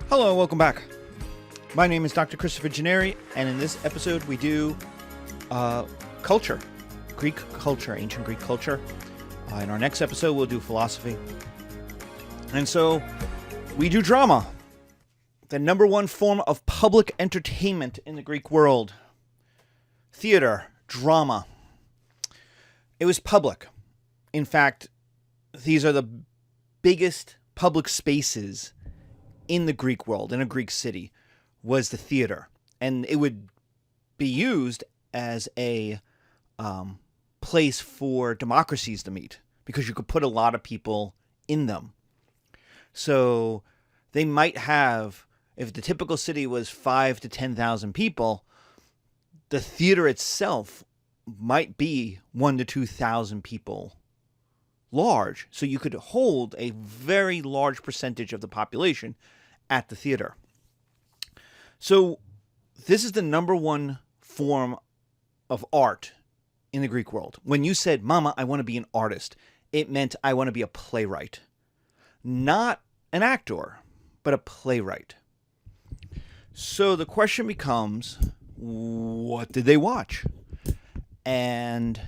Hello, welcome back. My name is Dr. Christopher Gennari, and in this episode we do culture, Greek culture, ancient Greek culture. In our next episode we'll do philosophy. And so we do drama, the number one form of public entertainment in the Greek world. Theater, drama. It was public. In fact, these are the biggest public spaces in the Greek world, in a Greek city, was the theater. And it would be used as a place for democracies to meet, because you could put a lot of people in them. So they might have, if the typical city was 5,000 to 10,000 people, the theater itself might be 1,000 to 2,000 people large. So you could hold a very large percentage of the population at the theater. So this is the number one form of art in the Greek world. When you said, "Mama, I want to be an artist," it meant I want to be a playwright. Not an actor, but a playwright. So the question becomes, what did they watch? And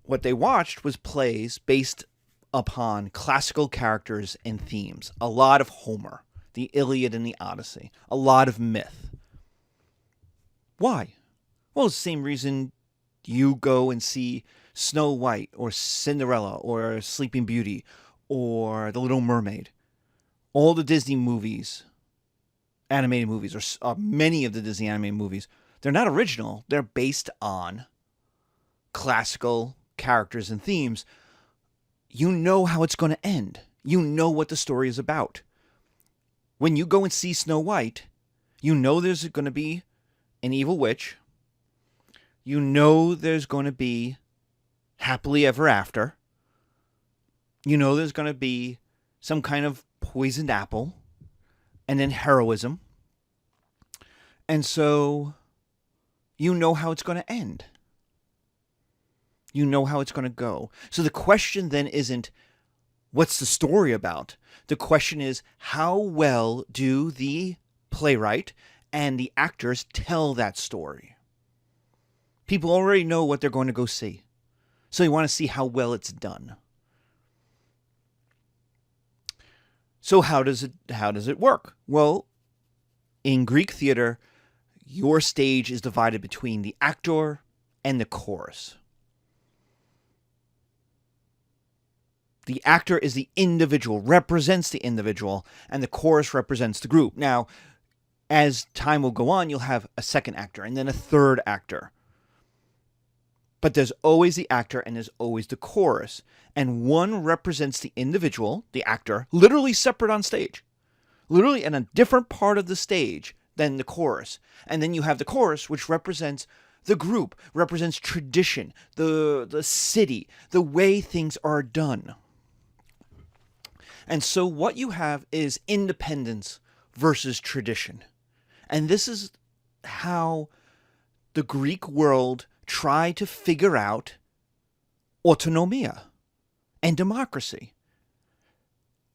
what they watched was plays based upon classical characters and themes. A lot of Homer, the Iliad and the Odyssey. A lot of myth. Why? Well, it's the same reason you go and see Snow White or Cinderella or Sleeping Beauty or The Little Mermaid. All the Disney movies, animated movies, or many of the Disney animated movies, they're not original. They're based on classical characters and themes. You know how it's going to end. You know what the story is about. When you go and see Snow White, you know there's going to be an evil witch. You know there's going to be happily ever after. You know there's going to be some kind of poisoned apple, and then heroism. And so you know how it's going to end. You know how it's going to go. So the question then isn't, what's the story about? The question is, how well do the playwright and the actors tell that story? People already know what they're going to go see. So you want to see how well it's done. So how does it work? Well, in Greek theater, your stage is divided between the actor and the chorus. The actor is the individual, represents the individual, and the chorus represents the group. Now, as time will go on, you'll have a second actor and then a third actor. But there's always the actor and there's always the chorus. And one represents the individual, the actor, literally separate on stage. Literally in a different part of the stage than the chorus. And then you have the chorus, which represents the group, represents tradition, the city, the way things are done. And so what you have is independence versus tradition. And this is how the Greek world tried to figure out autonomia and democracy.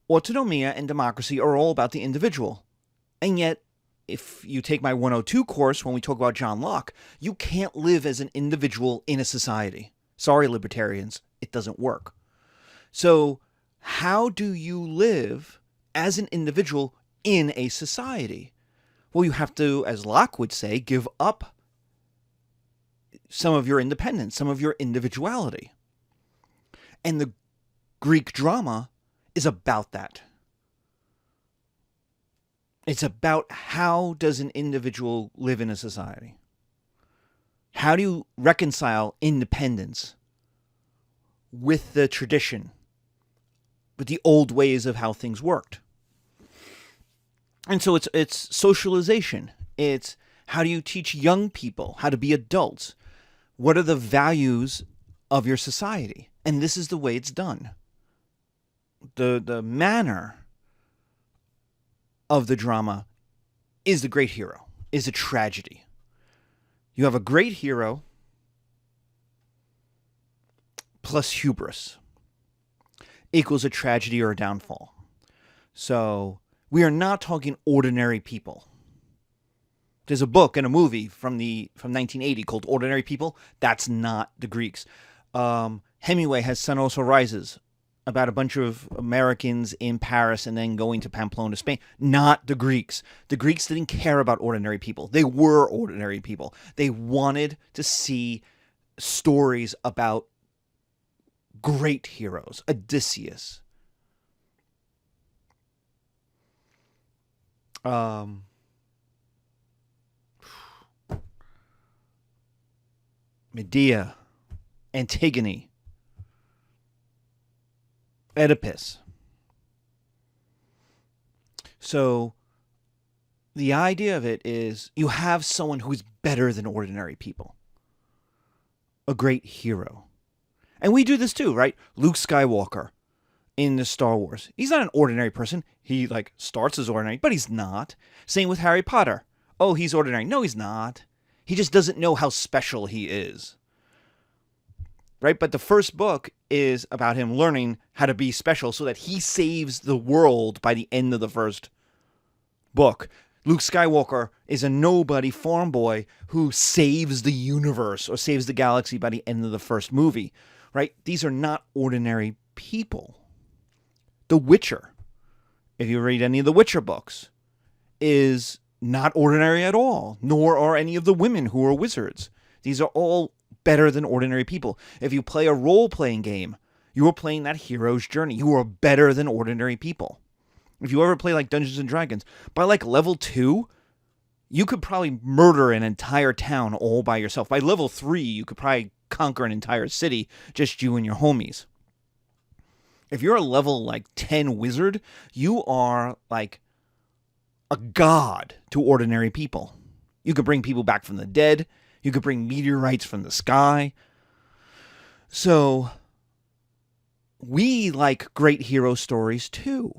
Autonomia and democracy are all about the individual. And yet, if you take my 102 course when we talk about John Locke, you can't live as an individual in a society. Sorry, libertarians, it doesn't work. So how do you live as an individual in a society? Well, you have to, as Locke would say, give up some of your independence, some of your individuality. And the Greek drama is about that. It's about, how does an individual live in a society? How do you reconcile independence with the tradition, with the old ways of how things worked? And so it's socialization. It's, how do you teach young people how to be adults? What are the values of your society? And this is the way it's done. The manner of the drama is the great hero, is a tragedy. You have a great hero plus hubris equals a tragedy or a downfall. So We are not talking ordinary people. There's a book and a movie from 1980 called Ordinary People. That's not the Greeks. Hemingway has Sun Also Rises, about a bunch of Americans in Paris and then going to Pamplona, Spain. Not the Greeks. The Greeks didn't care about ordinary people. They were ordinary people. They wanted to see stories about great heroes. Odysseus. Medea. Antigone. Oedipus. So the idea of it is you have someone who's better than ordinary people. A great hero. And we do this too, right? Luke Skywalker in the Star Wars. He's not an ordinary person. He starts as ordinary, but he's not. Same with Harry Potter. Oh, he's ordinary. No, he's not. He just doesn't know how special he is. Right? But the first book is about him learning how to be special so that he saves the world by the end of the first book. Luke Skywalker is a nobody farm boy who saves the universe or saves the galaxy by the end of the first movie. Right? These are not ordinary people. The Witcher, if you read any of the Witcher books, is not ordinary at all, nor are any of the women who are wizards. These are all better than ordinary people. If you play a role-playing game, you are playing that hero's journey. You are better than ordinary people. If you ever play Dungeons and Dragons, by level 2, you could probably murder an entire town all by yourself. By level 3, you could probably conquer an entire city, just you and your homies. If you're a level 10 wizard, you are a god to ordinary people. You could bring people back from the dead. You could bring meteorites from the sky. So we like great hero stories too.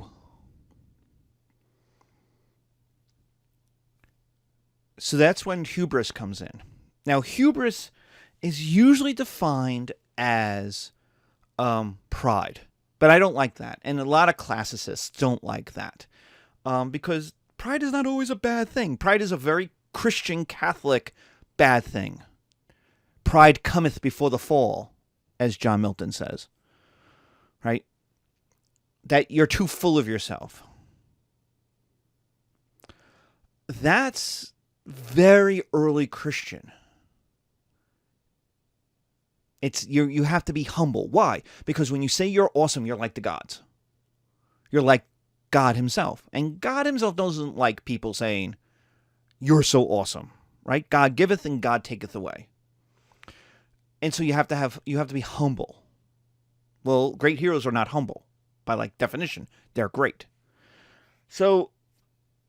So that's when hubris comes in. Now, hubris is usually defined as pride. But I don't like that. And a lot of classicists don't like that. Because pride is not always a bad thing. Pride is a very Christian, Catholic bad thing. Pride cometh before the fall, as John Milton says. Right? That you're too full of yourself. That's very early Christian. It's you have to be humble. Why? Because when you say you're awesome, you're like the gods. You're like God himself. And God himself doesn't like people saying, you're so awesome. Right? God giveth and God taketh away. And so you have to be humble. Well, great heroes are not humble. By definition, they're great. So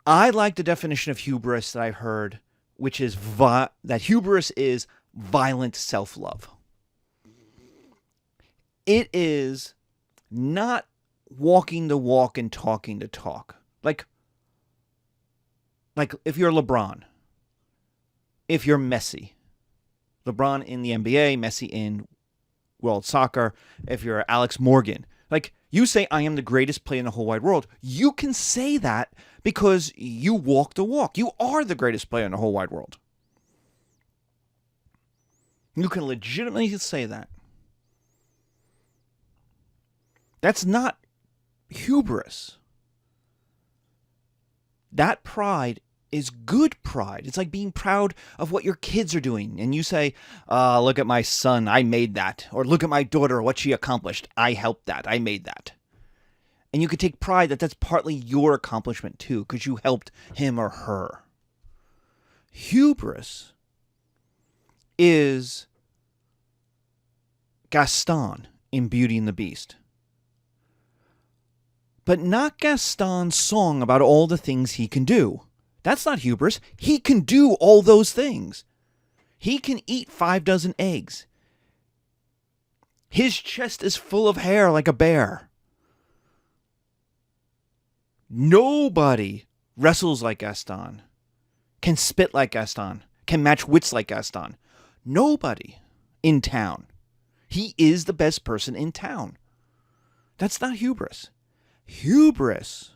I like the definition of hubris that I've heard, which is that hubris is violent self-love. It is not walking the walk and talking the talk. Like if you're LeBron, if you're Messi, LeBron in the NBA, Messi in world soccer, if you're Alex Morgan, you say, I am the greatest player in the whole wide world. You can say that because you walk the walk. You are the greatest player in the whole wide world. You can legitimately say that. That's not hubris. That pride is good pride. It's like being proud of what your kids are doing. And you say, look at my son, I made that. Or look at my daughter, what she accomplished. I helped that. I made that. And you could take pride that that's partly your accomplishment too, because you helped him or her. Hubris is Gaston in Beauty and the Beast. But not Gaston's song about all the things he can do. That's not hubris. He can do all those things. He can eat 5 dozen eggs. His chest is full of hair like a bear. Nobody wrestles like Gaston, can spit like Gaston, can match wits like Gaston. Nobody in town. He is the best person in town. That's not hubris. Hubris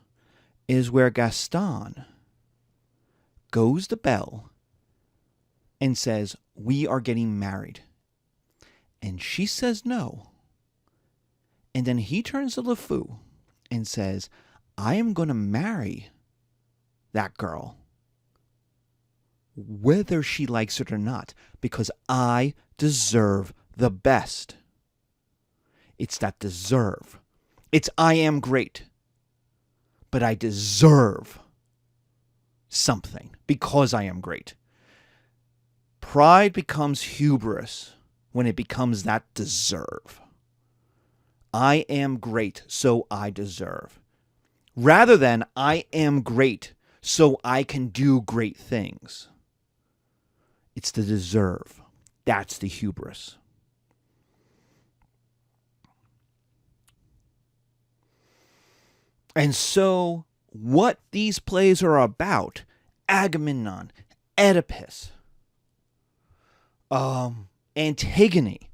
is where Gaston goes to Belle and says, "We are getting married." And she says no. And then he turns to LeFou and says, "I am going to marry that girl, whether she likes it or not, because I deserve the best." It's that deserve. It's I am great, but I deserve something because I am great. Pride becomes hubris when it becomes that deserve. I am great, so I deserve. Rather than I am great, so I can do great things. It's the deserve. That's the hubris. And so, what these plays are about, Agamemnon, Oedipus, Antigone,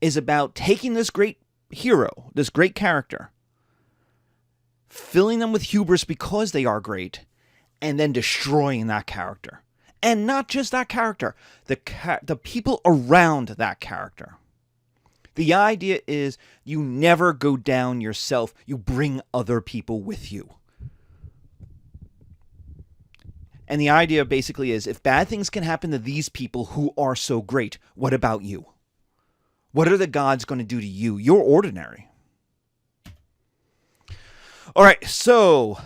is about taking this great hero, this great character, filling them with hubris because they are great, and then destroying that character. And not just that character, the people around that character. The idea is you never go down yourself. You bring other people with you. And the idea basically is if bad things can happen to these people who are so great, what about you? What are the gods going to do to you? You're ordinary. All right, so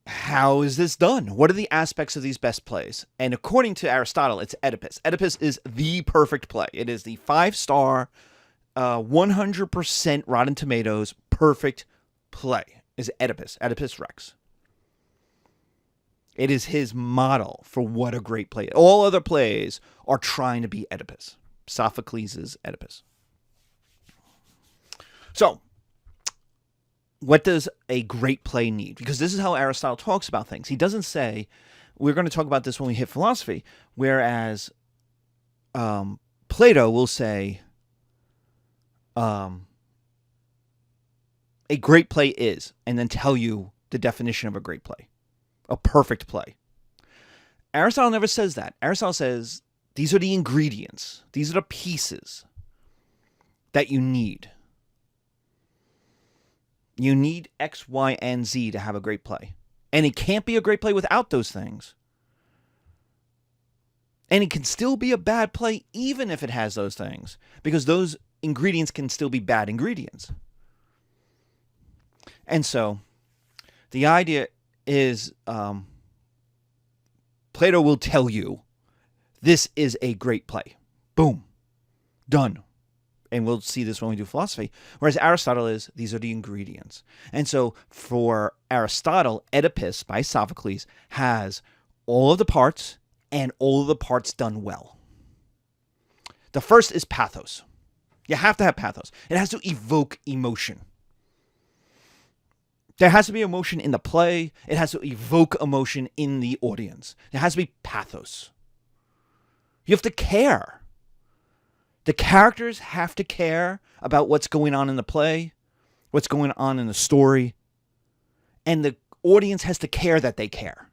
how is this done? What are the aspects of these best plays? And according to Aristotle, it's Oedipus. Oedipus is the perfect play. It is the 5-star, 100% Rotten Tomatoes perfect play. Is Oedipus, Oedipus Rex. It is his model for what a great play is. All other plays are trying to be Oedipus. Sophocles' Oedipus. So, what does a great play need? Because this is how Aristotle talks about things. He doesn't say, we're going to talk about this when we hit philosophy, whereas Plato will say, a great play is, and then tell you the definition of a great play, a perfect play. Aristotle never says that. Aristotle says, these are the ingredients. These are the pieces that you need. You need X, Y, and Z to have a great play. And it can't be a great play without those things. And it can still be a bad play even if it has those things. Because those ingredients can still be bad ingredients. And so, the idea is, Plato will tell you, this is a great play. Boom. Done. And we'll see this when we do philosophy. Whereas Aristotle is, these are the ingredients. And so for Aristotle, Oedipus by Sophocles has all of the parts and all of the parts done well. The first is pathos. You have to have pathos. It has to evoke emotion. There has to be emotion in the play. It has to evoke emotion in the audience. There has to be pathos. You have to care. The characters have to care about what's going on in the play, what's going on in the story, and the audience has to care that they care.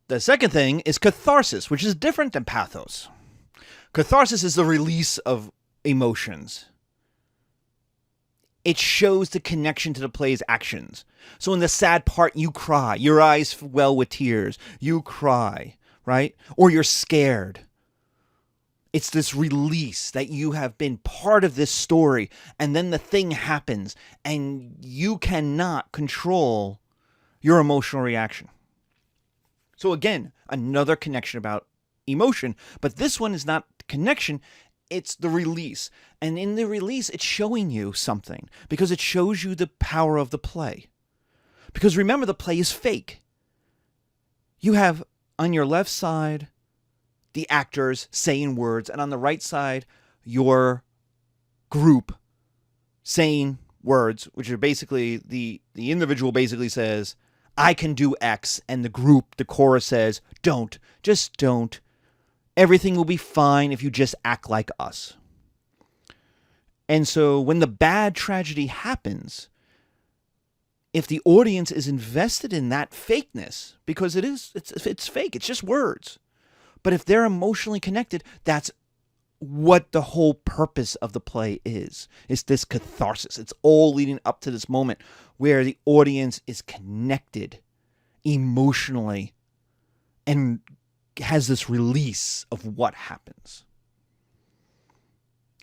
The second thing is catharsis, which is different than pathos. Catharsis is the release of emotions. It shows the connection to the play's actions. So in the sad part, you cry. Your eyes well with tears. You cry. Right? Or you're scared. It's this release that you have been part of this story, and then the thing happens, and you cannot control your emotional reaction. So again, another connection about emotion, but this one is not connection, it's the release. And in the release, it's showing you something, because it shows you the power of the play. Because remember, the play is fake. You have on your left side, the actors saying words, and on the right side, your group saying words, which are basically, the individual basically says, I can do X, and the group, the chorus says, don't, just don't. Everything will be fine if you just act like us. And so when the bad tragedy happens, if the audience is invested in that fakeness, because it's fake, it's just words. But if they're emotionally connected, that's what the whole purpose of the play is. It's this catharsis. It's all leading up to this moment where the audience is connected emotionally and has this release of what happens.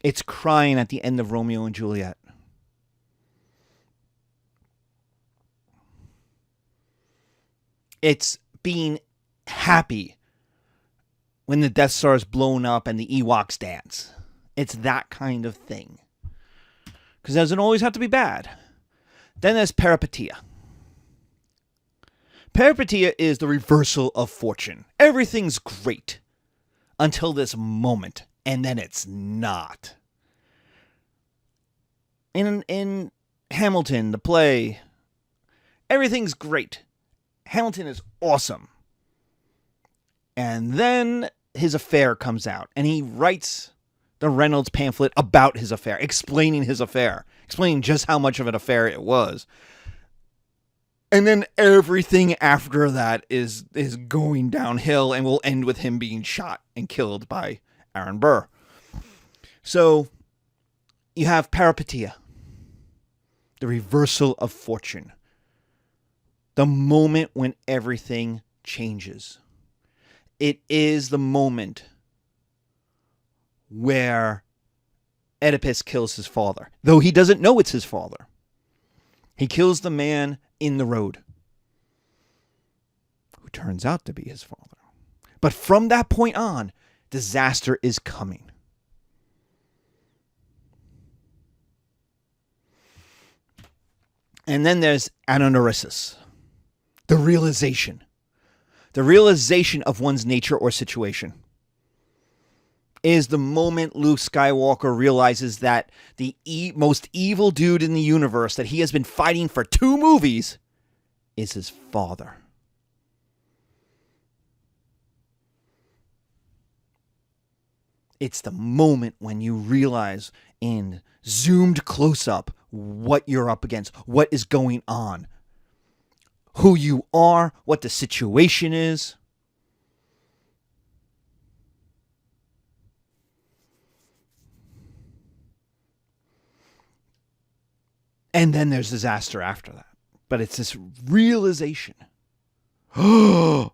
It's crying at the end of Romeo and Juliet. It's being happy when the Death Star is blown up and the Ewoks dance. It's that kind of thing. Because it doesn't always have to be bad. Then there's peripeteia. Peripeteia is the reversal of fortune. Everything's great until this moment, and then it's not. In Hamilton, the play, everything's great. Hamilton is awesome. And then his affair comes out, and he writes the Reynolds pamphlet about his affair, explaining his affair, explaining just how much of an affair it was. And then everything after that is going downhill and will end with him being shot and killed by Aaron Burr. So you have peripeteia, the reversal of fortune, the moment when everything changes. It is the moment where Oedipus kills his father, though he doesn't know it's his father. He kills the man in the road, who turns out to be his father. But from that point on, disaster is coming. And then there's anagnorisis, the realization. The realization of one's nature or situation is the moment Luke Skywalker realizes that the most evil dude in the universe that he has been fighting for 2 movies is his father. It's the moment when you realize in zoomed close up what you're up against, what is going on, who you are, what the situation is. And then there's disaster after that. But it's this realization. So,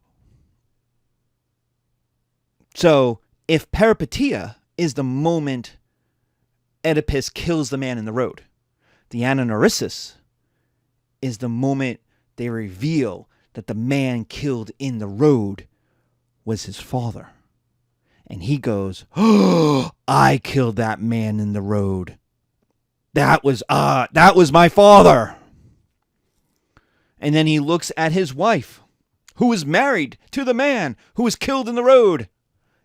if peripeteia is the moment Oedipus kills the man in the road, the anagnorisis is the moment they reveal that the man killed in the road was his father. And he goes, "Oh, I killed that man in the road. That was my father." And then he looks at his wife, who is married to the man who was killed in the road,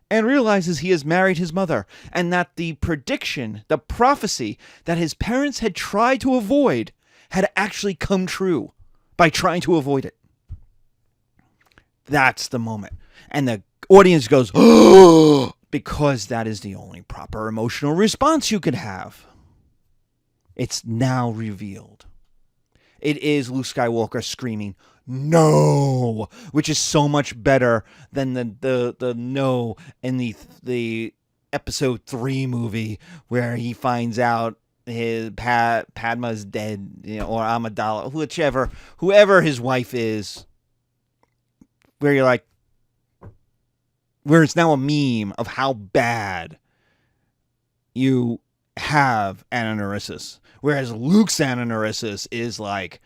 and realizes he has married his mother, and that the prediction, the prophecy that his parents had tried to avoid had actually come true by trying to avoid it. That's the moment. And the audience goes, "Oh," because that is the only proper emotional response you could have. It's now revealed. It is Luke Skywalker screaming, "No," which is so much better than the no in the episode 3 movie where he finds out his Padma's dead, or Amidala, whoever his wife is, where you're like, where it's now a meme of how bad you have anagnorisis. Whereas Luke's anagnorisis is like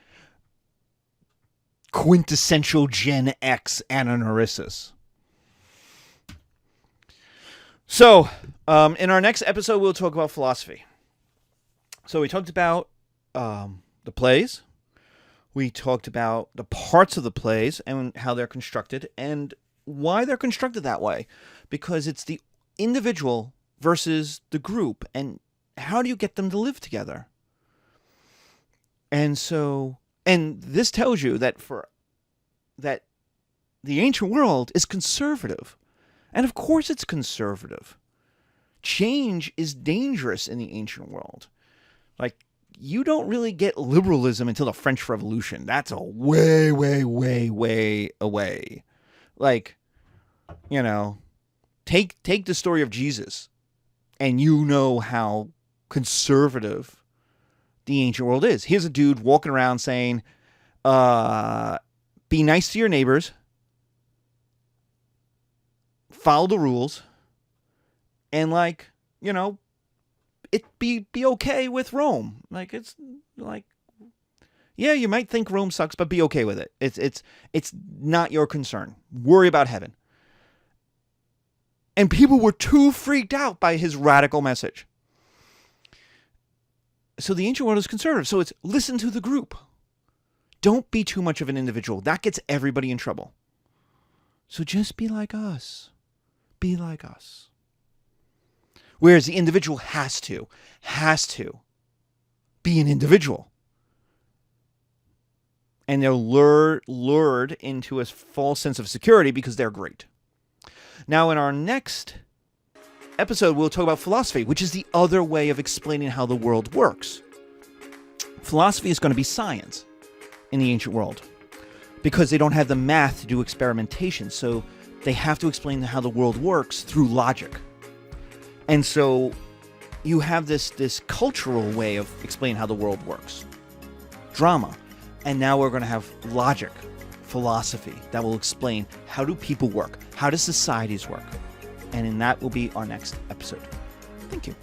quintessential Gen X anagnorisis. So, in our next episode, we'll talk about philosophy. So we talked about the plays. We talked about the parts of the plays and how they're constructed and why they're constructed that way. Because it's the individual versus the group. And how do you get them to live together? And this tells you that that the ancient world is conservative. And of course it's conservative. Change is dangerous in the ancient world. Like, you don't really get liberalism until the French Revolution. That's a way, way, way, way away. Like, you know, take the story of Jesus, and you know how conservative the ancient world is. Here's a dude walking around saying, be nice to your neighbors, follow the rules, and like, you know, it be okay with Rome. Like, it's like, yeah, you might think Rome sucks, but be okay with it. It's not your concern. Worry about heaven. And people were too freaked out by his radical message. So the ancient world is conservative. So it's listen to the group. Don't be too much of an individual. That gets everybody in trouble. So just be like us. Be like us. Whereas the individual has to be an individual. And they're lured into a false sense of security because they're great. Now, in our next episode, we'll talk about philosophy, which is the other way of explaining how the world works. Philosophy is going to be science in the ancient world because they don't have the math to do experimentation. So they have to explain how the world works through logic. And so you have this cultural way of explaining how the world works. Drama. And now we're going to have logic, philosophy, that will explain how do people work? How do societies work? And that will be our next episode. Thank you.